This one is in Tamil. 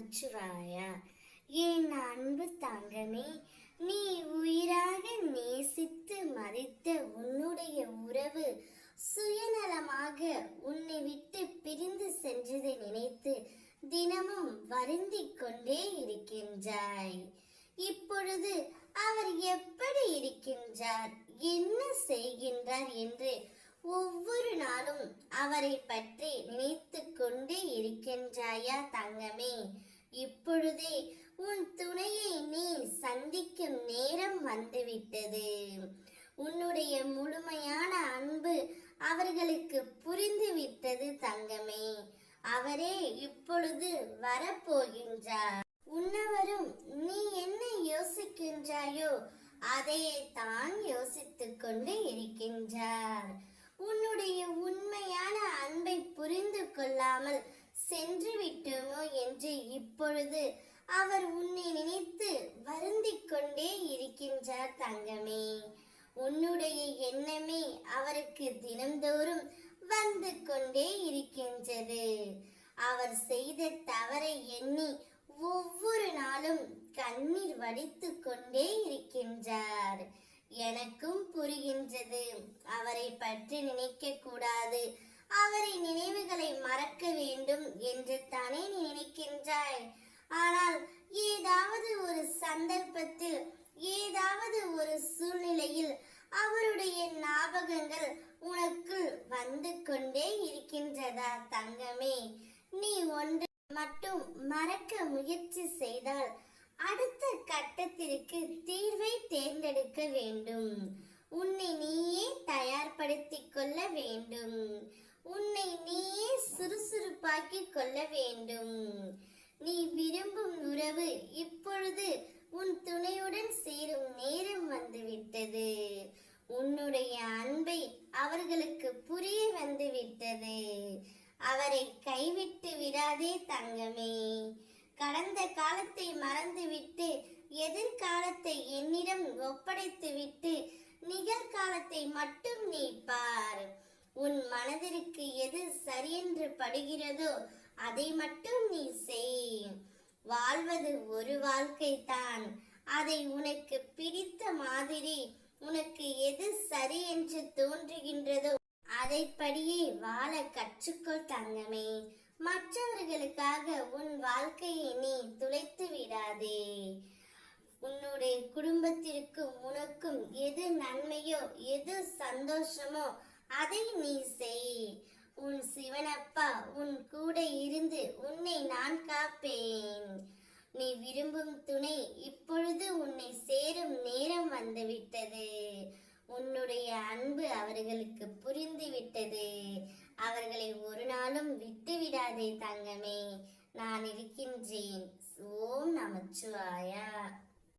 நமச்சிவாயா. என் அன்பு தங்கமே, நீ உயிராக நேசித்து மதித்த உன்னுடைய உறவு சுயநலமாக உன்னை விட்டு பிரிந்து சென்றதை நினைத்து தினமும் வருந்திக் கொண்டே இருக்கின்றாய். இப்பொழுது அவர் எப்படி இருக்கின்றார், என்ன செய்கின்றார் என்று ஒவ்வொரு நாளும் அவரை பற்றி நினைத்து கொண்டே இருக்கின்றாயா தங்கமே? இப்பொழுதே உன் துணையை நீ சந்திக்கும் நேரம் வந்துவிட்டது. உன்னுடைய முழுமையான அன்பு அவர்களுக்கு புரிந்து விட்டது தங்கமே. அவரே இப்பொழுது வரப்போகின்றார். உன்னவரும் நீ என்ன யோசிக்கின்றாயோ அதையே தான் யோசித்துக் கொண்டு இருக்கின்றார். உன்னுடைய உண்மையான அன்பை புரிந்து கொள்ளாமல் சென்று விட்டோமோ என்று இப்பொழுது அவர் உன்னை நினைத்து வருந்திக் கொண்டே இருக்கின்றார் தங்கமே. உன்னுடைய எண்ணமே அவருக்கு தினந்தோறும் வந்து கொண்டே இருக்கின்றது. அவர் செய்த தவறை எண்ணி ஒவ்வொரு நாளும் கண்ணீர் வடித்து கொண்டே இருக்கின்றார். எனக்கும் புரிகின்றது, அவரை பற்றி நினைக்க கூடாது, அவரை நினைவுகளை மறக்க வேண்டும் என்று தானே நினைக்கின்றாய். ஆனால் ஏதாவது ஒரு சந்தர்ப்பத்தில், ஏதாவது ஒரு சூழ்நிலையில் அவருடைய ஞாபகங்கள் உனக்குள் வந்து கொண்டே இருக்கின்றதா தங்கமே? நீ ஒன்று மட்டும் மறக்க முயற்சி செய்தால் அடுத்த கட்டத்திற்கு தீர்வை தேர்ந்தெடுக்க வேண்டும். உன்னை நீயே தயார்படுத்திக் கொள்ள வேண்டும். உன்னை நீயே சுறுசுறுப்பாக்கிக் கொள்ள வேண்டும். நீ விரும்பும் உறவு இப்பொழுது உன் துணையுடன் சேரும் நேரம் வந்துவிட்டது. உன்னுடைய அன்பை அவர்களுக்கு புரிய வந்துவிட்டது. அவரை கைவிட்டு விடாதே தங்கமே. கடந்த காலத்தை மறந்துவிட்டு எதிர்காலத்தை என்னிடம் ஒப்படைத்துவிட்டு நிகழ்காலத்தை மட்டும் நீ பார். உன் மனதிற்கு எது சரியென்று படுகிறதோ அதை மட்டும் நீ செய். வாழ்வது ஒரு வாழ்க்கை தான். அதை உனக்கு பிடித்த மாதிரி, உனக்கு எது சரி என்று தோன்றுகின்றதோ அதைப்படியே வாழ கற்றுக்கொள் தங்கமே. மற்றவர்களுக்காக உன் வாழ்க்கையை நீ துளைத்து விடாதே. உன்னுடைய குடும்பத்திற்கும் உனக்கும் எது நன்மையோ, எது சந்தோஷமோ அதை நீ செய். உன் சிவனப்பா உன் கூட இருந்து உன்னை நான் காப்பேன். நீ விரும்பும் துணை இப்பொழுது உன்னை சேரும் நேரம் வந்துவிட்டது. உன்னுடைய அன்பு அவர்களுக்கு புரிந்து விட்டது. அவர்களை ஒரு நாளும் விட்டு விடாதே தங்கமே. நான் இருக்கின்றேன். ஓம் நமச்சிவாயா.